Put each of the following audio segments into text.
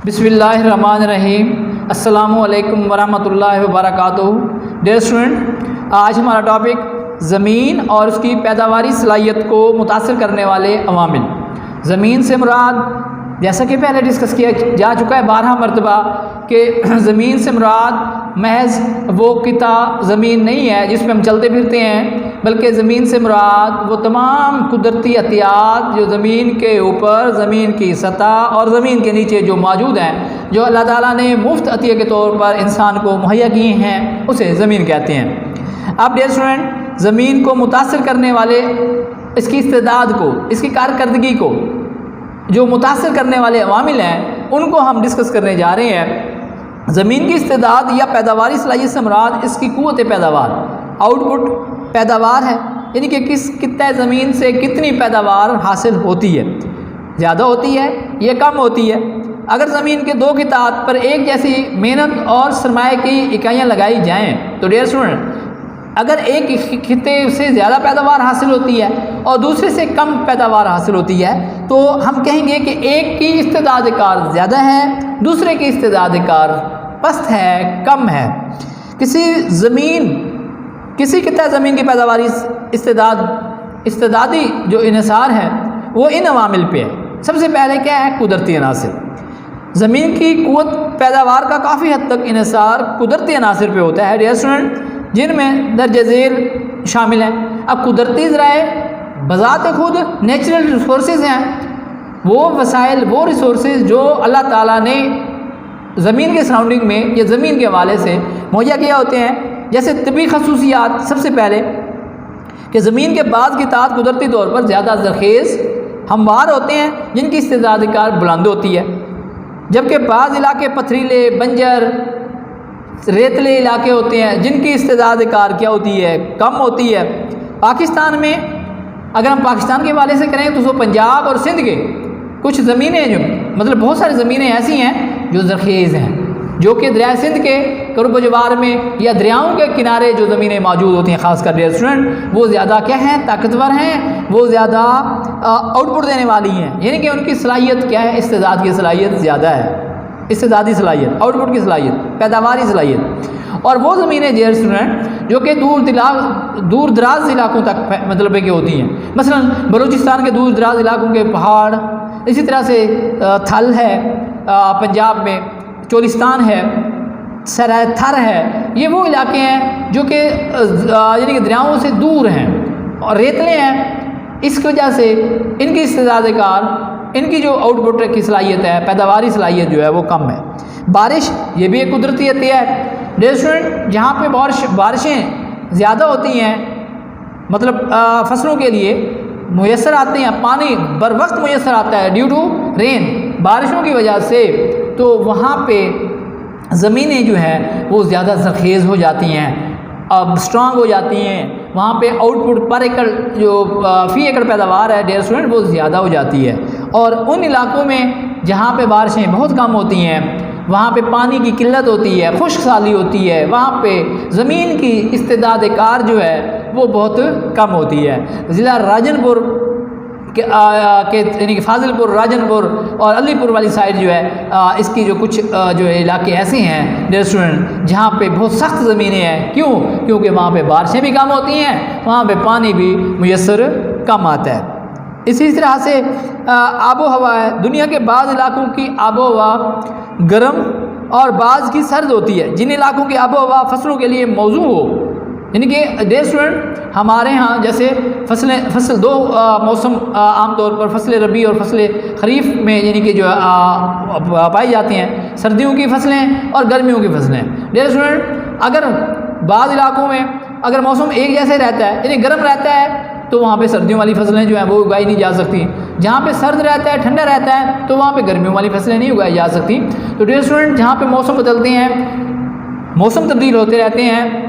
बिस्मिल्लाहिर्रहमानिर्रहीम। अस्सलामुअलैकुम वरहमतुल्लाहि वबरकातुहू। डियर स्टूडेंट, आज हमारा टॉपिक ज़मीन और उसकी पैदावारी सलाहियत को मुतासिर करने वाले अवामिल। ज़मीन से मुराद, जैसा कि पहले डिस्कस किया जा चुका है 12 मरतबा, कि ज़मीन से मुराद महज वो किता ज़मीन नहीं है जिसमें हम चलते फिरते हैं, बल्कि ज़मीन से मुराद वो तमाम कुदरती अतियात जो ज़मीन के ऊपर, ज़मीन की सतह और ज़मीन के नीचे जो मौजूद हैं, जो अल्लाह ताला ने मुफ्त अतिया के तौर पर इंसान को मुहैया किए हैं, उसे ज़मीन कहते हैं। अब डियर स्टूडेंट, ज़मीन को मुतासिर करने वाले, इसकी इस्तेदाद को, इसकी कारकर्दगी को जो मुतासिर करने वाले अवामिल हैं, उनको हम डिस्कस करने जा रहे हैं। ज़मीन की इस्तेदाद या पैदावारी सलाहियत से मुराद इसकी क़ुव्वत पैदावार, आउटपुट पैदावार है, यानी कि कितना ज़मीन से कितनी पैदावार हासिल होती है, ज़्यादा होती है या कम होती है। अगर ज़मीन के दो कितात पर एक जैसी मेहनत और सरमाए की इकाइयाँ लगाई जाएँ, तो डियर स्टूडेंट, अगर एक खिते से ज़्यादा पैदावार हासिल होती है और दूसरे से कम पैदावार हासिल होती है, तो हम कहेंगे कि एक की इस्तेदाद कार ज़्यादा है, दूसरे की इस्तेदाद कार पस्त है, कम है। किसी किता ज़मीन की पैदावारी इस्तेदादी जो इन्हिसार है वो इन अवामिल पे है। सबसे पहले क्या है? कुदरती अनासिर। ज़मीन की क़ुव्वत पैदावार का काफ़ी हद तक इन्हिसार कुदरती अनासिर पे होता है डियर स्टूडेंट, जिनमें दर्ज झेल शामिल हैं। अब कुदरती ज़राए बज़ात खुद नेचुरल रिसोर्सेज हैं, वो वसाइल, वो रिसोर्सेज जो अल्लाह ताला ने ज़मीन के सराउंडिंग में या ज़मीन के हवाले से मुहैया किया होते हैं। जैसे तबी खसूसियात, सबसे पहले कि ज़मीन के बाद की तात कुदरती तौर पर ज़्यादा ज़रखेज़ हमवार होते हैं, जिनकी इस्तेदाद कार बुलंद होती है, जबकि बाज़ इलाके पथरीले, बंजर, रेतले इलाके होते हैं, जिनकी इस्तेदाद कार क्या होती है? कम होती है। पाकिस्तान में, अगर हम पाकिस्तान के हवाले से करें तो पंजाब और सिंध के कुछ ज़मीनें, जो मतलब बहुत सारी ज़मीनें ऐसी हैं जो ज़रखेज़ हैं, जो कि दरिया सिंध के क़ुर्ब जवार में या दरियाओं के किनारे जो ज़मीनें मौजूद होती हैं, ख़ासकर डियर स्टूडेंट, वो ज़्यादा क्या हैं? ताकतवर हैं, वो ज़्यादा आउटपुट देने वाली हैं, यानी कि उनकी सलाहियत क्या है? इस्तेदाद की सलाहियत ज़्यादा है, इस्तेदादी सलाहियत, आउटपुट की सलाहियत, पैदावारी सलाहियत। और वो ज़मीनें डियर स्टूडेंट जो कि दूर दराज इलाकों तक मतलब कि होती हैं, मसलन बलूचिस्तान के दूर दराज इलाकों के पहाड़, इसी तरह से थल है, पंजाब में चोलिस्तान है, सराय थर है, ये वो इलाके हैं जो कि यानी कि दरियाओं से दूर हैं और रेतले हैं। इसकी वजह से इनकी इस्तेदाद कार, इनकी जो आउटपुट की सलाहियत है, पैदावारी सलाहियत जो है वो कम है। बारिश, ये भी एक कुदरती अतिया है डियर स्टूडेंट, जहाँ पे बारिशें ज़्यादा होती हैं, मतलब फसलों के लिए मुयसर आते हैं, पानी बर वक्त मुयसर आता है ड्यू टू रेन, बारिशों की वजह से, तो वहाँ पे ज़मीनें जो हैं वो ज़्यादा ज़रखेज़ हो जाती हैं, अब स्ट्रांग हो जाती हैं, वहाँ पे आउटपुट पर एकड़ जो फ़ी एकड़ पैदावार है डियर स्टूडेंट वो ज़्यादा हो जाती है। और उन इलाकों में जहाँ पे बारिशें बहुत कम होती हैं, वहाँ पे पानी की किल्लत होती है, खुश्क साली होती है, वहाँ पे ज़मीन की इस्तेदाद कार जो है वो बहुत कम होती है। ज़िला राजनपुर के यानी कि फाजिलपुर, राजनपुर और अलीपुर वाली साइड जो है, इसकी जो कुछ जो इलाके ऐसे हैं डियर स्टूडेंट जहाँ पे बहुत सख्त ज़मीनें हैं। क्यों? क्योंकि वहाँ पे बारिशें भी कम होती हैं, वहाँ पे पानी भी मुयस्सर कम आता है। इसी तरह से आबो हवा है, दुनिया के बाज़ इलाकों की आबो हवा गर्म और बाज़ की सर्द होती है। जिन इलाकों की आबो हवा फसलों के लिए मौजू हो, यानी कि डियर स्टूडेंट हमारे यहाँ जैसे फसल दो मौसम आमतौर पर फसल रबी और फसल खरीफ में यानी कि जो पाई जाती हैं, सर्दियों की फसलें और गर्मियों की फसलें। डियर स्टूडेंट, अगर बाज़ इलाकों में अगर मौसम एक जैसे रहता है, यानी गर्म रहता है, तो वहाँ पे सर्दियों वाली फसलें जो हैं वो उगाई नहीं जा सकती। जहाँ पे सर्द रहता है, ठंडा रहता है, तो वहाँ पे गर्मियों वाली फसलें नहीं उगाई जा सकती। तो डियर स्टूडेंट, जहाँ पे मौसम बदलते हैं, मौसम तब्दील होते रहते हैं,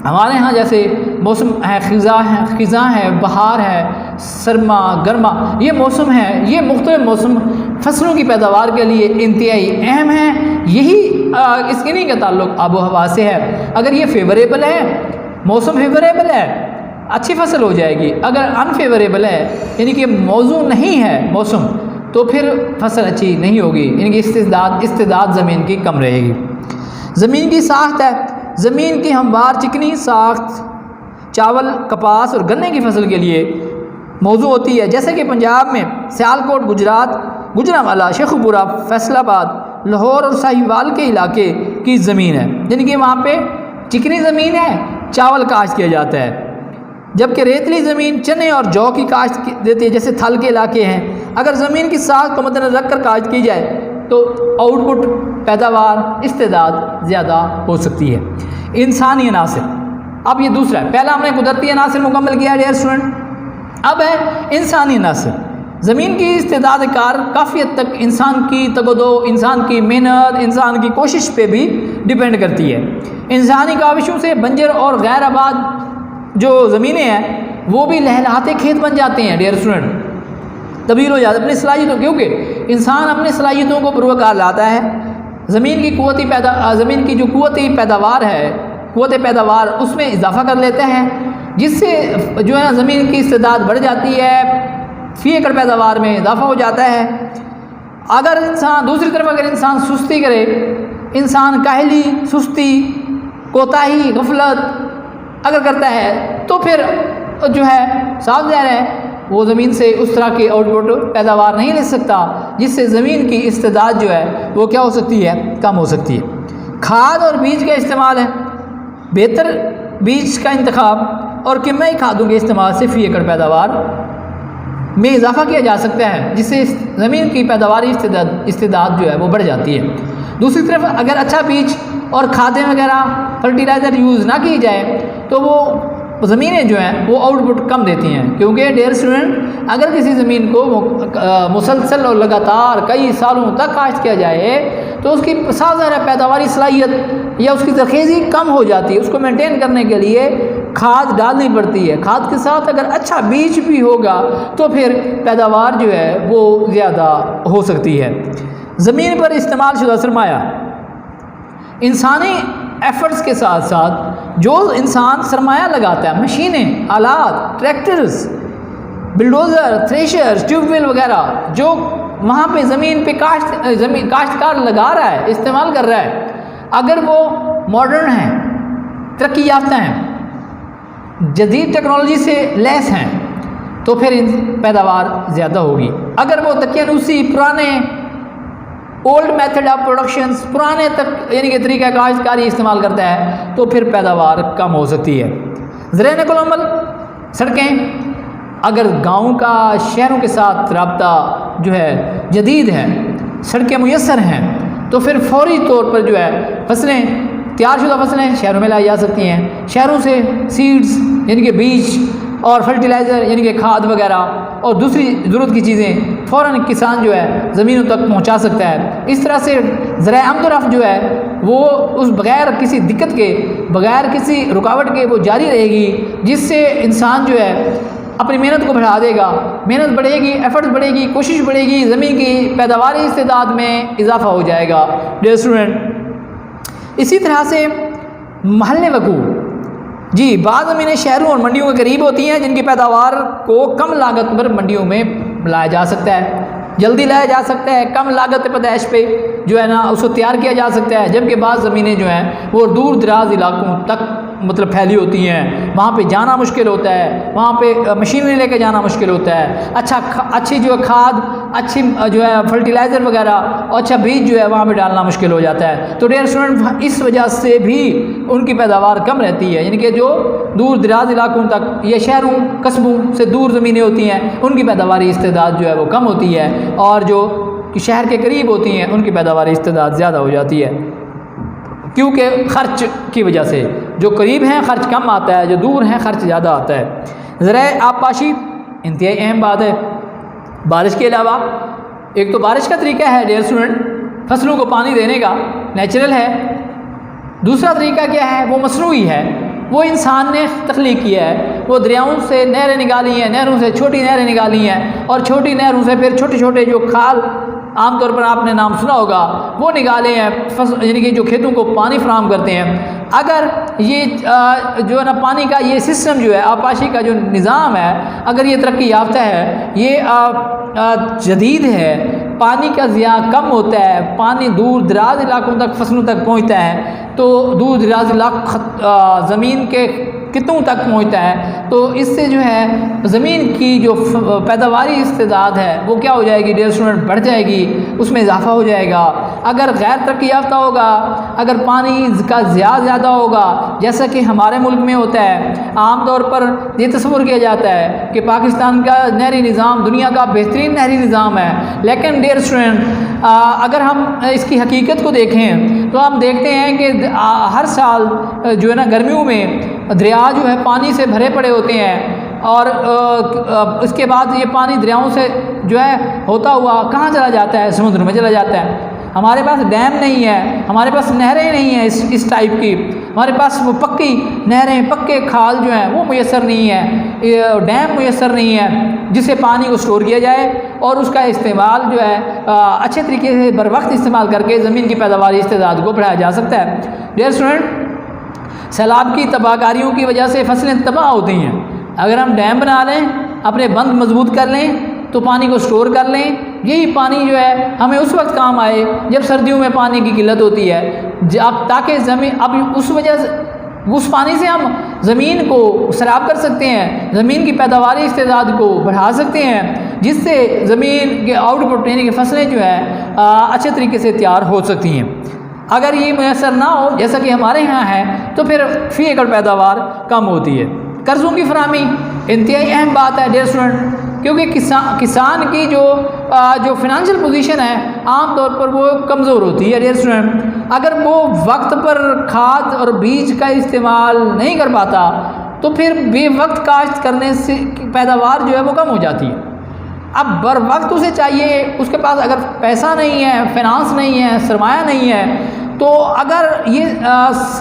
हमारे यहाँ जैसे मौसम है, ख़िज़ा है, बहार है, सरमा, गर्मा, ये मौसम है, ये मुख्तलिफ मौसम फसलों की पैदावार के लिए इंतहाई अहम है। यही इन्हीं का ताल्लुक़ आबो हवा से है। अगर ये फेवरेबल है, मौसम फेवरेबल है, अच्छी फसल हो जाएगी। अगर अनफेवरेबल है, यानी कि मौजू नहीं है मौसम, तो फिर फसल अच्छी नहीं होगी, इनकी इस्तेदाद ज़मीन की कम रहेगी। ज़मीन की साख्त है, ज़मीन की हमवार चिकनी साख्त चावल, कपास और गन्ने की फसल के लिए मौजू होती है। जैसे कि पंजाब में सियालकोट, गुजरात, गुजरांवाला, शेखुपुरा, फैसलाबाद, लाहौर और साहिवाल के इलाके की ज़मीन है, यानी कि वहाँ पे चिकनी ज़मीन है, चावल काश्त किया जाता है। जबकि रेतली ज़मीन चने और जौ की काश्त देती है, जैसे थल के इलाके हैं। अगर ज़मीन की साख को मद्देनज़र रख कर काश्त की जाए तो आउटपुट, पैदावार, इस्तेदाद ज़्यादा हो सकती है। इंसानी अनासर, अब ये दूसरा है। पहला हमने कुदरती अनासर मुकम्मल किया डियर स्टूडेंट, अब है इंसानी अनासर। ज़मीन की इस्तेदाद कार काफ़ी हद तक इंसान की तगदो, इंसान की मेहनत, इंसान की कोशिश पे भी डिपेंड करती है। इंसानी काविशों से बंजर और गैर आबाद जो ज़मीनें हैं वो भी लहलहाते खेत बन जाते हैं डियर स्टूडेंट, तब्दील हो जाते हैं अपनी सलाहियतों, क्योंकि इंसान अपनी सलाहियतों को पुरवकार लाता है। ज़मीन की ज़मीन की जो कुव्वती पैदावार है, कुव्वत पैदावार उसमें इजाफा कर लेते हैं, जिससे जो है ज़मीन की इस्तेदाद बढ़ जाती है, फ़ी एकड़ पैदावार में इजाफा हो जाता है। अगर इंसान दूसरी तरफ अगर इंसान सुस्ती करे, इंसान काहली, सुस्ती, कोताही, गफलत अगर करता है तो फिर जो है साफ ज़ाहिर है वो ज़मीन से उस तरह के आउटपुट पैदावार नहीं ले सकता, जिससे ज़मीन की इस्तेदाद जो है वो क्या हो सकती है, कम हो सकती है। खाद और बीज का इस्तेमाल है, बेहतर बीज का इंतखाब और किम्याई खादों के इस्तेमाल से फ़ी एकड़ पैदावार में इजाफा किया जा सकता है, जिससे ज़मीन की पैदावारी इस्तेदाद जो है वो बढ़ जाती है। दूसरी तरफ अगर अच्छा बीज और खादें वगैरह फर्टिलाइज़र यूज़ ना की जाए तो वो ज़मीनें जो हैं वो आउटपुट कम देती हैं, क्योंकि डियर स्टूडेंट अगर किसी ज़मीन को मुसलसल और लगातार कई सालों तक काश्त किया जाए तो उसकी साफ ज़ाहिर पैदावारी सलाहियत या उसकी तरखेज़ी कम हो जाती है। उसको मेंटेन करने के लिए खाद डालनी पड़ती है। खाद के साथ अगर अच्छा बीज भी होगा तो फिर पैदावार जो है वो ज़्यादा हो सकती है। ज़मीन पर इस्तेमाल शुदा सरमाया, इंसानी एफर्ट्स के साथ साथ जो इंसान सरमाया लगाता है, मशीनें, आलात, ट्रैक्टर्स, बिल्डोज़र, थ्रेशर्स, ट्यूबवेल वगैरह जो वहाँ पे ज़मीन पे काश्तकार लगा रहा है, इस्तेमाल कर रहा है, अगर वो मॉडर्न हैं, तरक्की याफ्ता हैं, जदीद टेक्नोलॉजी से लैस हैं तो फिर पैदावार ज़्यादा होगी। अगर वो तकियानूसी पुराने ओल्ड मेथड ऑफ प्रोडक्शंस, पुराने तक यानी कि तरीका काश्तकारी इस्तेमाल करता है तो फिर पैदावार कम हो सकती है। ज़राए नक़ल व अमल, सड़कें, अगर गाँव का शहरों के साथ रब्ता जो है जदीद है, सड़कें मुयस्सर हैं तो फिर फौरी तौर पर जो है फसलें, तैयारशुदा फसलें शहरों में लाई जा सकती हैं। शहरों से सीड्स यानी कि बीज और फर्टिलाइज़र यानी कि खाद वगैरह और दूसरी ज़रूरत की चीज़ें फ़ौरन किसान जो है ज़मीनों तक पहुंचा सकता है। इस तरह से ज़राए आमदोरफ़्त जो है वो उस बग़ैर किसी दिक्कत के, बग़ैर किसी रुकावट के वो जारी रहेगी, जिससे इंसान जो है अपनी मेहनत को बढ़ा देगा, मेहनत बढ़ेगी, एफर्ट्स बढ़ेगी, कोशिश बढ़ेगी, ज़मीन की पैदावारी इस्तेदाद में इजाफा हो जाएगा। डियर स्टूडेंट, इसी तरह से महल्ले वकू, जी बाज़ ज़मीनें शहरों और मंडियों के करीब होती हैं जिनकी पैदावार को कम लागत पर मंडियों में लाया जा सकता है, जल्दी लाया जा सकता है, कम लागत पैदाइश पे जो है ना उसको तैयार किया जा सकता है। जबकि बाज़ ज़मीनें जो हैं वो दूर दराज इलाकों तक मतलब फैली होती हैं, वहाँ पे जाना मुश्किल होता है, वहाँ पे मशीनरी लेके जाना मुश्किल होता है, अच्छी जो है खाद, अच्छी जो है फर्टिलाइज़र वगैरह और अच्छा बीज जो है वहाँ पे डालना मुश्किल हो जाता है। तो डियर स्टूडेंट, इस वजह से भी उनकी पैदावार कम रहती है, यानी कि जो दूर दराज इलाकों तक या शहरों कस्बों से दूर ज़मीनें होती हैं उनकी पैदावारी इस्तेदाद जो है वो कम होती है, और जो शहर के करीब होती हैं उनकी पैदावारी इस्तेदाद ज़्यादा हो जाती है, क्योंकि ख़र्च की वजह से। जो करीब हैं ख़र्च कम आता है, जो दूर हैं ख़र्च ज़्यादा आता है। ज़राए आबपाशी इंतहाई अहम बात है। बारिश के अलावा एक तो बारिश का तरीका है डियर स्टूडेंट फसलों को पानी देने का, नेचुरल है। दूसरा तरीका क्या है, वो मसनूई है, वो इंसान ने तख्लीक किया है। वो दरियाओं से नहरें निकाली हैं, नहरों से छोटी नहरें निकाली हैं और छोटी नहरों से फिर छोटे छोटे जो खाल, आमतौर पर आपने नाम सुना होगा, वो निकाले हैं, यानी कि जो खेतों को पानी फराहम करते हैं। अगर ये जो है ना पानी का ये सिस्टम जो है, आबपाशी का जो निज़ाम है, अगर ये तरक्की याफ्ता है, ये जदीद है, पानी का ज़िया कम होता है, पानी दूर दराज इलाकों तक फसलों तक पहुँचता है, तो दूर दराज इलाक़ ज़मीन के कितों तक पहुँचता है, तो इससे जो है ज़मीन की जो पैदावारी इस्तेदाद है वो क्या हो जाएगी डियर स्टूडेंट, बढ़ जाएगी, उसमें इजाफा हो जाएगा। अगर गैर तरक्की याफ्ता होगा, अगर पानी का ज़्यादा होगा, जैसा कि हमारे मुल्क में होता है, आम तौर पर ये तस्वुर किया जाता है कि पाकिस्तान का नहरी निज़ाम दुनिया का बेहतरीन नहरी निज़ाम है, लेकिन डियर स्टूडेंट अगर हम इसकी हकीकत को देखें तो हम देखते हैं कि हर साल जो है ना गर्मियों में दरिया जो है पानी से भरे पड़े होते हैं, और उसके बाद ये पानी दरियाओं से जो है होता हुआ कहाँ चला जाता है, समुद्र में चला जाता है। हमारे पास डैम नहीं है, हमारे पास नहरें नहीं हैं इस टाइप की, हमारे पास वो पक्की नहरें, पक्के खाल जो हैं वो मुयसर नहीं है, डैम मुयसर नहीं है जिससे पानी को स्टोर किया जाए और उसका इस्तेमाल जो है अच्छे तरीके से बर वक्त इस्तेमाल करके ज़मीन की पैदावारी इस्तेदाद को बढ़ाया जा सकता है। डियर स्टूडेंट, सैलाब की तबाहकारियों की वजह से फसलें तबाह होती हैं। अगर हम डैम बना लें, अपने बंद मजबूत कर लें, तो पानी को स्टोर कर लें, यही पानी जो है हमें उस वक्त काम आए जब सर्दियों में पानी की किल्लत होती है, अब ताकि ज़मीन अब उस वजह से उस पानी से हम ज़मीन को सैराब कर सकते हैं, ज़मीन की पैदावारी इस्तेदाद को बढ़ा सकते हैं, जिससे ज़मीन के आउटपुट यानी कि फसलें जो है अच्छे तरीके से तैयार हो सकती हैं। अगर ये मैसर ना हो जैसा कि हमारे यहाँ है, तो फिर फी एकड़ पैदावार कम होती है। कर्ज़ों की फराहमी इंतहाई अहम बात है डियर स्टूडेंट, क्योंकि किसान की जो फिनंशियल पोजीशन है आम तौर पर वो कमज़ोर होती है डियर स्टूडेंट। अगर वो वक्त पर खाद और बीज का इस्तेमाल नहीं कर पाता, तो फिर बेवक्त काश्त करने से पैदावार जो है वो कम हो जाती है। अब बर वक्त उसे चाहिए, उसके पास अगर पैसा नहीं है, फिनांस नहीं है, सरमाया नहीं है, तो अगर ये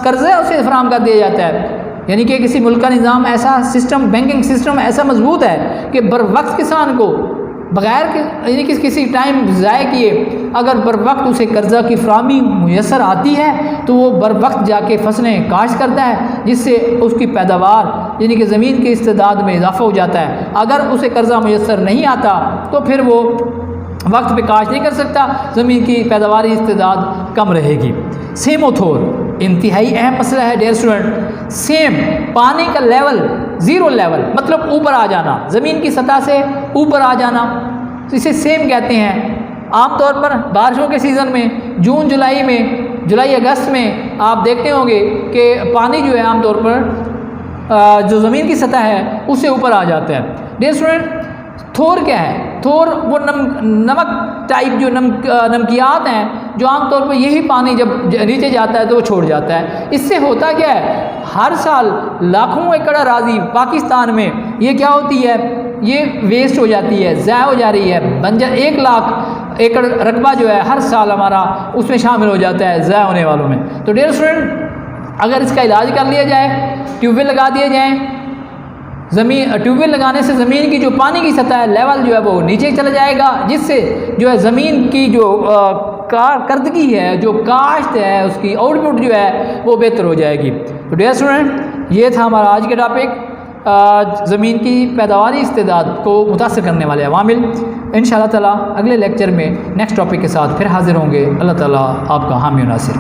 कर्ज़े उसे फराहम कर दिया जाता है, यानी कि किसी मुल्क का निज़ाम ऐसा सिस्टम, बैंकिंग सिस्टम ऐसा मजबूत है कि बर वक्त किसान को बग़ैर यानी कि किसी टाइम ज़ाय किए अगर बर वक्त उसे कर्ज़ा की फराहमी मुयसर आती है, तो वो बर वक्त जाके फसलें काश्त करता है, जिससे उसकी पैदावार यानी कि ज़मीन के इस्तेदाद में इजाफा हो जाता है। अगर उसे कर्ज़ा मुयसर नहीं आता तो फिर वो वक्त पे काश्त नहीं कर सकता, ज़मीन की पैदावारी इस्तेदाद कम रहेगी। सेमोथोर इंतहाई अहम मसला है डियर स्टूडेंट। सेम पानी का लेवल, ज़ीरो लेवल मतलब ऊपर आ जाना, ज़मीन की सतह से ऊपर आ जाना, इसे सेम कहते हैं। आम तौर पर बारिशों के सीज़न में जून जुलाई अगस्त में आप देखते होंगे कि पानी जो है आम तौर पर जो ज़मीन की सतह है उससे ऊपर आ जाता है। डियर स्टूडेंट, थोर क्या है? थोर वो नमक टाइप जो नमकियात हैं जो आमतौर पर यही पानी जब नीचे जाता है तो वो छोड़ जाता है। इससे होता क्या है, हर साल लाखों एकड़ अराज़ी पाकिस्तान में ये क्या होती है, ये वेस्ट हो जाती है, ज़ाया हो जा रही है। बंजर 1 लाख एकड़ रकबा जो है हर साल हमारा उसमें शामिल हो जाता है ज़ाया होने वालों में। तो डियर स्टूडेंट, अगर इसका इलाज कर लिया जाए, ट्यूबवेल लगा दिए जाएँ, ट्यूबवेल लगाने से ज़मीन की जो पानी की सतह है लेवल जो है वो नीचे चला जाएगा, जिससे जो है ज़मीन की जो कारकर्दगी है, जो काश्त है, उसकी आउटपुट जो है वो बेहतर हो जाएगी। तो डियर स्टूडेंट, ये था हमारा आज का टॉपिक, ज़मीन की पैदावारी इस्तेदाद को मुतासर करने वाले अवामिल। इंशाअल्लाह ताला अगले लेक्चर में नेक्स्ट टॉपिक के साथ फिर हाजिर होंगे। अल्लाह ताला आपका हामी नासिर।